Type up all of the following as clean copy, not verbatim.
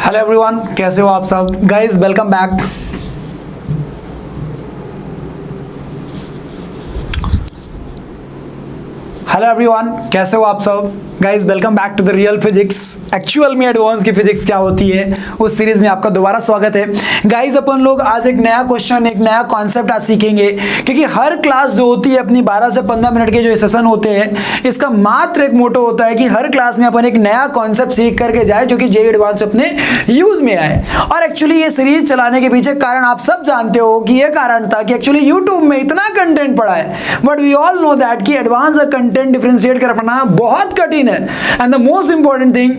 Hello everyone, कैसे हो आप सब guys. Welcome back. Hello everyone, कैसे हो आप सब guys. Welcome back to the real physics. Actual में एडवांस की फिजिक्स क्या होती है उस सीरीज में आपका दोबारा स्वागत है गाइस। अपन लोग आज एक नया क्वेश्चन, एक नया कॉन्सेप्ट आज सीखेंगे, क्योंकि हर क्लास जो होती है अपनी 12 से 15 मिनट के जो सेशन होते हैं, इसका मात्र एक मोटो होता है कि हर क्लास में अपन एक नया कॉन्सेप्ट सीख करके जाए जो कि जेईई एडवांस अपने यूज में आए। और एक्चुअली ये सीरीज चलाने के पीछे कारण आप सब जानते हो कि ये कारण था कि एक्चुअली यूट्यूब में इतना कंटेंट पड़ा है, but we all know that कि एडवांस कंटेंट डिफरेंशिएट कर पाना बहुत कठिन है। And the most important thing,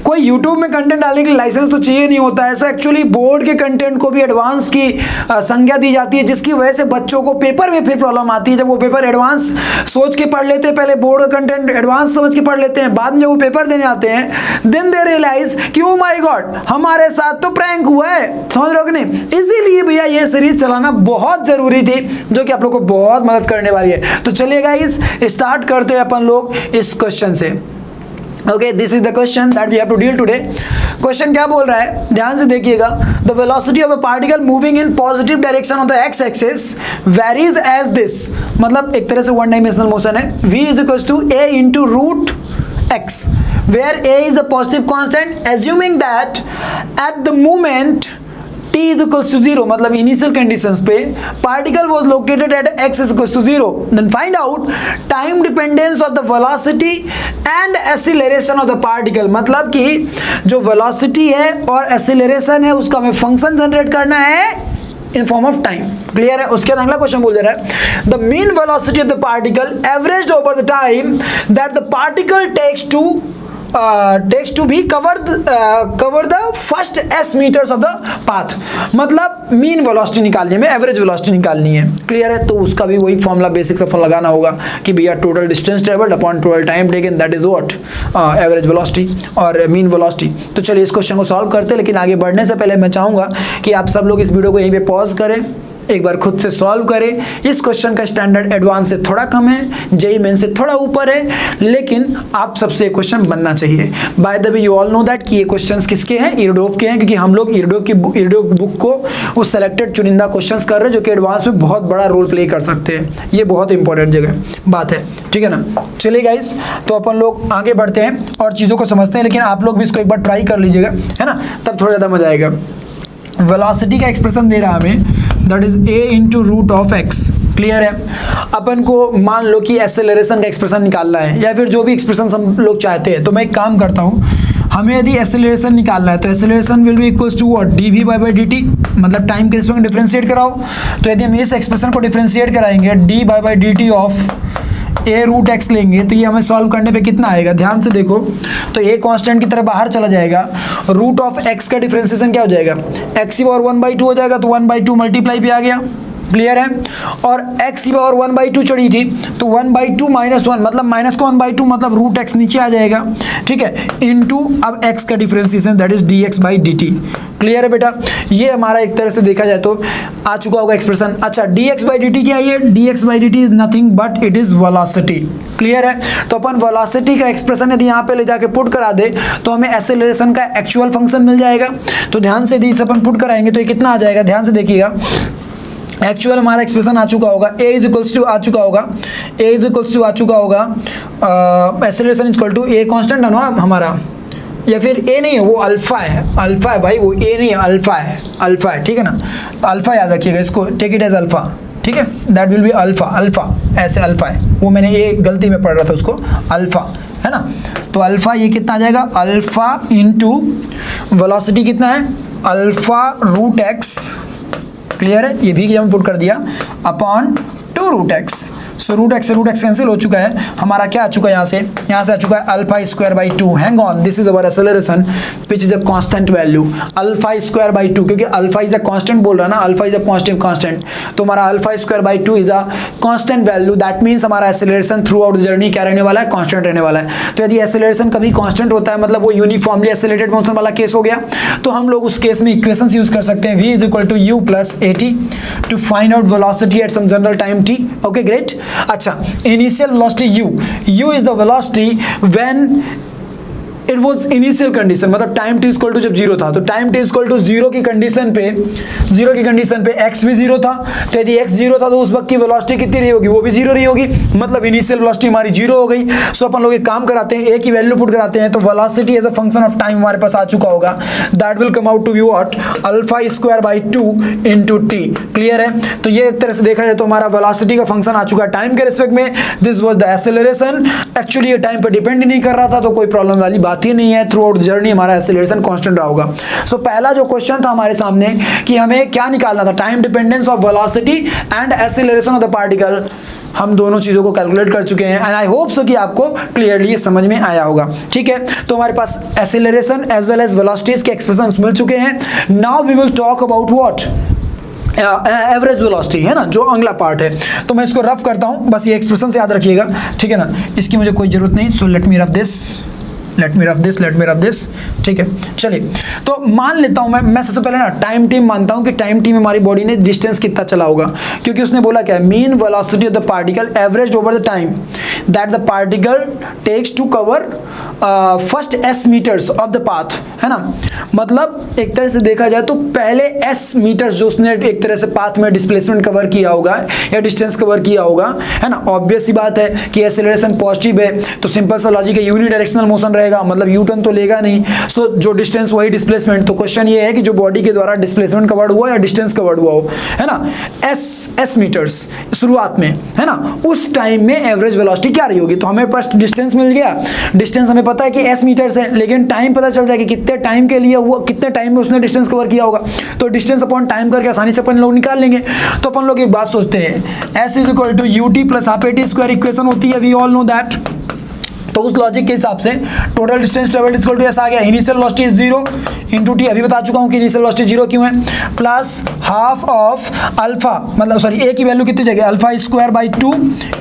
कोई यूट्यूब में कंटेंट डालने के लिए लाइसेंस तो चाहिए नहीं होता है। सो एक्चुअली बोर्ड के कंटेंट को भी एडवांस की संज्ञा दी जाती है, जिसकी वजह से बच्चों को पेपर में फिर प्रॉब्लम आती है। जब वो पेपर एडवांस सोच के पढ़ लेते हैं, पहले बोर्ड का कंटेंट एडवांस समझ के पढ़ लेते हैं, बाद में जब वो पेपर देने आते हैं, देन दे रियलाइज कि ओ माय गॉड, हमारे साथ तो प्रैंक हुआ है। समझ रहे हो कि नहीं? इसीलिए भैया ये सीरीज चलाना बहुत जरूरी थी, जो कि आप लोग को बहुत मदद करने वाली है। तो चलिए गाइस, स्टार्ट करते हैं अपन लोग इस क्वेश्चन से। Okay, this is the question that we have to deal today. Question क्या बोल रहा है, ध्यान से देखिएगा। The velocity of a particle moving in positive direction of the x axis varies as this. मतलब एक तरह से वन डायमेंशनल मोशन है। v is equal to a into root x, where a is a positive constant, assuming that at the moment t is equals to 0, मतलब initial conditions पे particle was located at x is equals to 0, then find out time dependence of the velocity and acceleration of the particle. मतलब कि जो velocity है और acceleration है, उसका हमें फंक्शन जनरेट करना है in form of time. Clear है? उसके बाद अगला क्वेश्चन बोल दे रहा है, the mean velocity of the particle averaged over the time that the particle takes to be cover the first s meters of the path. मतलब मीन वेलोसिटी निकालनी है, एवरेज वेलोसिटी निकालनी है। क्लियर है? तो उसका भी वही फॉर्मूला, बेसिक सा लगाना होगा कि भैया total distance travelled upon total time taken, that is what average velocity और मीन वेलोसिटी। तो चलिए इस क्वेश्चन को सॉल्व करते हैं, लेकिन आगे बढ़ने से पहले मैं चाहूंगा कि आप सब लोग इस वीडियो को यहीं पे पॉज करें, एक बार खुद से सॉल्व करें। इस क्वेश्चन का स्टैंडर्ड एडवांस से थोड़ा कम है, जेईई मेन से थोड़ा ऊपर है, लेकिन आप सबसे क्वेश्चन बनना चाहिए। By the way you all know that कि ये क्वेश्चंस किसके हैं? इरडोफ के हैं, क्योंकि हम लोग इरडोफ बुक को वो सेलेक्टेड चुनिंदा क्वेश्चंस कर रहे हैं जो कि एडवांस में बहुत बड़ा रोल प्ले कर सकते हैं। ये बहुत इंपॉर्टेंट जगह बात है, ठीक है ना? चलिए गाइस, तो अपन लोग आगे बढ़ते हैं और चीज़ों को समझते हैं, लेकिन आप लोग भी इसको एक बार ट्राई कर लीजिएगा, है ना? तब थोड़ा ज़्यादा मजा आएगा। वेलोसिटी का एक्सप्रेशन दे रहा हमें, that is a into root of x. Clear है? अपन को मान लो कि एक्सेलरेशन का एक्सप्रेशन निकालना है, या फिर जो भी एक्सप्रेशन हम लोग चाहते हैं। तो मैं एक काम करता हूँ, हमें यदि एक्सेलरेशन निकालना है तो acceleration will be equals to what, dv by dt, मतलब टाइम के रिस्पेक्ट डिफरेंशिएट कराओ। तो यदि हम इस एक्सप्रेशन को डिफरेंशिएट कराएंगे d by dt of a root x लेंगे, तो ये हमें सॉल्व करने पे कितना आएगा? ध्यान से देखो, तो a कांस्टेंट की तरह बाहर चला जाएगा। रूट ऑफ x का डिफरेंशिएशन क्या हो जाएगा? x की पावर 1/2 हो जाएगा, तो 1/2 मल्टीप्लाई पे आ गया। क्लियर है? और x की पावर 1/2 चढ़ी थी, तो 1/2 माइनस 1, मतलब माइनस को 1/2, मतलब रूट x नीचे आ जाएगा। ठीक है? इनटू अब x का differentiation, that is dx by dt। Clear है बेटा? ये हमारा एक तरह से देखा जाए तो आ चुका होगा एक्सप्रेशन। अच्छा, dx बाई dt क्या है? dx by dt is nothing but it is velocity. Clear है? तो अपन वेलोसिटी का एक्सप्रेशन यदि यहाँ पे ले जाके पुट करा दे, तो हमें एक्सेलरेशन का एक्चुअल फंक्शन मिल जाएगा। तो ध्यान से यदि अपन पुट कराएंगे तो ये कितना आ जाएगा? ध्यान से देखिएगा, एक्चुअल हमारा एक्सप्रेशन आ चुका होगा, a इज इक्वल्स टू आ चुका होगा, a इज इक्वल्स टू आ चुका होगा, acceleration is equal to a constant है ना हमारा, या फिर a नहीं है, वो अल्फा है। अल्फा है भाई, वो a नहीं है, अल्फा है, अल्फा है, ठीक है ना? तो अल्फा याद रखिएगा, इसको टेक इट एज अल्फा, ठीक है? That will be alpha, alpha ऐसे अल्फा है, वो मैंने ये गलती में पढ़ रहा था उसको, अल्फा है ना? तो अल्फा ये कितना आ जाएगा? अल्फा इंटू वेलोसिटी कितना है? Alpha root x. क्लियर है? ये भी हम पुट कर दिया upon 2 root x. So root x से रूट एक्स कैंसिल हो चुका है, हमारा क्या आ चुका है? यहाँ से आ चुका है alpha square by 2। Hang on, this is our acceleration which is a constant value, alpha square by 2, क्योंकि अल्फा इज अ कांस्टेंट बोल रहा है ना, alpha is a positive constant, तो हमारा alpha square by 2 is a constant value. That means हमारा acceleration through out journey क्या रहने वाला है? कांस्टेंट रहने वाला है। तो यदि एक्सेलरेशन कभी कांस्टेंट होता है, मतलब वो यूनिफॉर्मली एक्सेलरेटेड मोशन वाला केस हो गया, तो हम लोग उस केस में इक्वेशंस यूज कर सकते हैं, v is equal to u plus at to find out velocity at some general time t। Okay great. अच्छा, initial velocity u is the velocity when it was initial condition, मतलब time t equal to जब zero था, तो time t equal to zero की condition पे x भी जीरो था, तो यदि एक्स जीरो था तो उस वक्त की वेलोसिटी कितनी रही होगी, वो भी जीरो रही होगी, मतलब इनिशियल वेलोसिटी हमारी जीरो हो गई। सो अपन लोग एक काम कराते हैं, ए की वैल्यू पुट कराते हैं, तो velocity as a function of time हमारे पास आ चुका होगा, that will come out to be what, alpha square by 2 into t. Clear है? तो ये एक तरह से देखा जाए तो हमारा वेलोसिटी का फंक्शन आ चुका है टाइम के रिस्पेक्ट में। This was the acceleration. Actually ये टाइम पे डिपेंड नहीं कर रहा था, तो कोई प्रॉब्लम वाली बात ही नहीं है, थ्रू आउट जर्नी हमारा एक्सेलरेशन कांस्टेंट रहा होगा। सो पहला जो क्वेश्चन था हमारे सामने कि हमें क्या निकालना था, time dependence of velocity and acceleration of the particle. हम दोनों चीजों को कैलकुलेट कर चुके हैं, एंड आई होप सो कि आपको क्लियरली ये समझ में आया होगा। ठीक है, तो हमारे पास acceleration as well as velocities के एक्सप्रेशंस मिल चुके हैं। Now we will talk about what, average velocity, है ना, जो अगला पार्ट है। तो मैं इसको रफ करता हूं, बस ये एक्सप्रेशन से याद रखिएगा, ठीक है ना, इसकी मुझे कोई जरूरत नहीं। So let me rough this, ठीक है। चलिए, तो मान लेता हूं मैं सबसे पहले ना टाइम टी मानता हूं कि टाइम टी में हमारी बॉडी ने डिस्टेंस कितना चला होगा, क्योंकि उसने बोला क्या, mean velocity of the particle average over the time that the particle takes to cover first s metres of the path, है ना। मतलब एक तरह से देखा जाए तो पहले एस मीटर्स जो उसने एक तरह से पाथ में डिस्प्लेसमेंट कवर किया होगा या डिस्टेंस कवर किया होगा, है ना। ऑब्वियस सी बात है कि एक्सेलरेशन पॉजिटिव है, तो सिंपल सा लॉजिक है, यूनिडायरेक्शनल मोशन रहेगा, मतलब यू टर्न तो लेगा नहीं। सो जो डिस्टेंस वही डिस्प्लेसमेंट। तो क्वेश्चन ये है कि जो बॉडी के द्वारा डिस्प्लेसमेंट कवर्ड हुआ या डिस्टेंस कवर्ड हुआ हो, है ना, एस मीटर्स शुरुआत में, है ना, उस टाइम में एवरेज वेलोसिटी क्या रही होगी। तो हमें पास डिस्टेंस मिल गया, डिस्टेंस हमें पता है कि एस मीटर्स है, लेकिन टाइम पता चल जाएगा कि कितने टाइम के लिए हुआ, कितने टाइम में उसने डिस्टेंस कवर किया होगा। तो डिस्टेंस अपॉन टाइम करके आसानी से अपन लोग निकाल लेंगे। तो अपन लोग एक बात सोचते हैं, s is equal to u t plus half a t square equation होती है, वी ऑल नो दैट। तो उस लॉजिक के हिसाब से total distance travelled equal to S आ गया, initial velocity is 0 into T, अभी बता चुका हूं कि इनिशियल वेलोसिटी 0 क्यों है, प्लस हाफ ऑफ अल्फा, मतलब सॉरी ए की वैल्यू कितनी हो जाएगी, alpha square by 2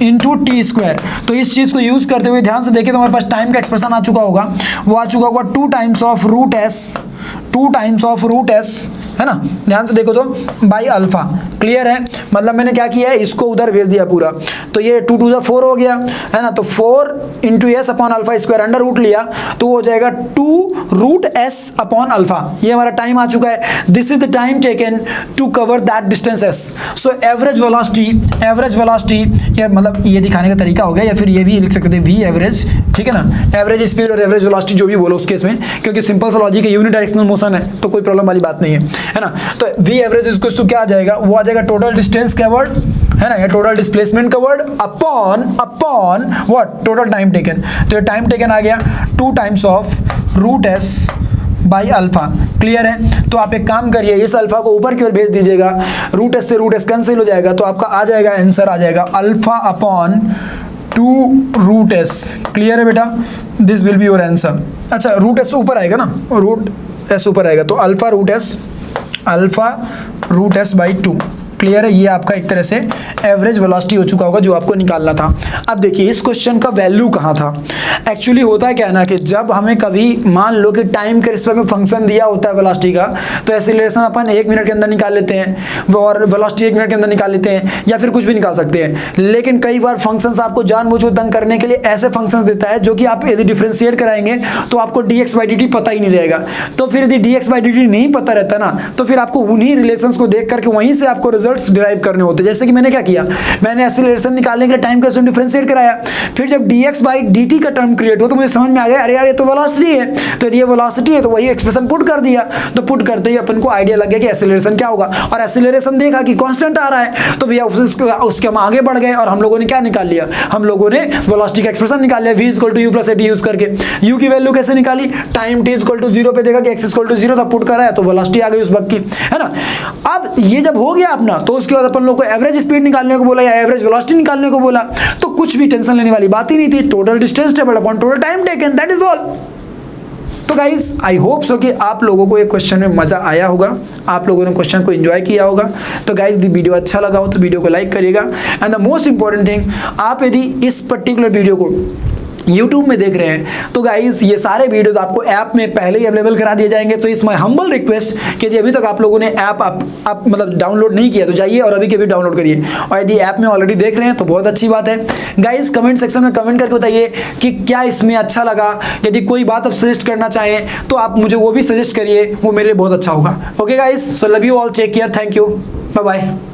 into T square. तो इस चीज को यूज करते हुए ध्यान से देखें तो हमारे पास टाइम का एक्सप्रेशन आ चुका होगा, वो आ चुका होगा 2 टाइम्स ऑफ रूट एस, है ना, ध्यान से देखो तो बाई अल्फा। क्लियर है? मतलब मैंने क्या किया है, इसको उधर भेज दिया पूरा, तो ये 2 2 4 हो गया, है ना, तो 4 into s upon alpha square, under root लिया तो वो हो जाएगा 2 रूट एस अपॉन अल्फा। ये हमारा टाइम आ चुका है, this is the time taken to cover that distance s. So average velocity या मतलब ये दिखाने का तरीका हो गया, या फिर ये भी लिख सकते थे वी एवरेज, ठीक है ना, एवरेज स्पीड और एवरेज वेलोसिटी जो भी बोलो उस केस में, क्योंकि सिंपल सा लॉजिक है, यूनिडायरेक्शनल मोशन है, तो कोई प्रॉब्लम वाली बात नहीं है ना। तो वी एवरेज इसको तो क्या आ जाएगा, वो आ जाएगा टोटल डिस्टेंस कवर्ड, है ना, या total displacement covered upon what, total time taken. तो ये टाइम टेकन आ गया 2 times of root S by alpha. Clear है? तो आप एक काम करिए, इस अल्फा को ऊपर की ओर भेज दीजिएगा, रूट एस से रूट एस कैंसिल हो जाएगा, तो आपका आ जाएगा आंसर आ जाएगा alpha upon 2 root S. Clear है बेटा? This will be your answer. अच्छा, रूट एस ऊपर आएगा ना, रूट एस ऊपर आएगा, तो alpha root S by 2। Clear है? ये आपका एक तरह से एवरेज वेलोसिटी हो चुका होगा जो आपको निकालना था। अब देखिए इस क्वेश्चन का वैल्यू कहाँ था। एक्चुअली होता है क्या है ना कि जब हमें कभी मान लो कि टाइम के रिस्पेक्ट में फंक्शन दिया होता है वेलोसिटी का, तो एक्सीलरेशन अपन 1 मिनट के अंदर निकाल लेते हैं और वेलोसिटी 1 मिनट के अंदर निकाल लेते हैं, या फिर कुछ भी निकाल सकते हैं। लेकिन कई बार फंक्शंस आपको जानबूझकर तंग करने के लिए ऐसे फंक्शंस देता है जो कि आप यदि डिफरेंशिएट कराएंगे तो आपको dx by dt पता ही नहीं रहेगा। तो फिर यदि dx by dt नहीं पता रहता ना, तो फिर आपको उन्हीं रिलेशंस को देख करके वहीं से आपको रिजल्ट्स डिराइव करने होते हैं। जैसे कि मैंने क्या किया, मैंने एक्सीलरेशन निकालने के लिए टाइम का डिफरेंशिएट कराया, फिर जब dx by dt का टर्म क्रिएट हुआ तो मुझे समझ में आ गया अरे यार ये तो वेलोसिटी है, तो यदि ये वेलोसिटी है तो वही एक्सप्रेशन पुट कर दिया। तो पुट करते ही अपन को आइडिया लग गया कि एक्सीलरेशन क्या होगा, और एक्सीलरेशन देखा कि कांस्टेंट आ रहा है, तो भैया उसके हम आगे बढ़ गए और हम लोगों ने क्या निकाल लिया, हम लोगों ने वेलोसिटी का एक्सप्रेशन निकाल लिया, v = u + at यूज करके। u की वैल्यू कैसे निकाली, टाइम t = 0 पे देखा कि x = 0 था, पुट करा है तो वेलोसिटी आ गई उस वक्त की, है ना। अब ये जब हो गया अपना, तो उसके बाद अपन लोग को एवरेज स्पीड निकालने को बोला या एवरेज वेलोसिटी निकालने को बोला, तो कुछ भी टेंशन लेने वाली बात ही नहीं थी, total distance travelled upon total time taken, that is all. तो गाइस आई होप सो कि आप लोगों को ये क्वेश्चन में मजा आया होगा, आप लोगों ने क्वेश्चन को एंजॉय किया होगा। तो गाइस यदि वीडियो अच्छा लगा हो तो वीडियो को लाइक करिएगा, and the most important thing, आप यदि इस पर्टिकुलर वीडियो को YouTube में देख रहे हैं तो गाइस ये सारे वीडियोस आपको ऐप में पहले ही अवेलेबल करा दिए जाएंगे। तो इस माय हम्बल रिक्वेस्ट कि यदि अभी तक आप लोगों ने ऐप आप मतलब डाउनलोड नहीं किया तो जाइए और अभी के भी डाउनलोड करिए, और यदि ऐप में ऑलरेडी देख रहे हैं तो बहुत अच्छी बात है। गाइस कमेंट सेक्शन में कमेंट करके बताइए कि क्या इसमें अच्छा लगा। यदि कोई बात आप सजेस्ट करना चाहें तो आप मुझे वो भी सजेस्ट करिए, वो मेरे लिए बहुत अच्छा होगा। Okay guys, so love you all, take care, thank you, bye bye.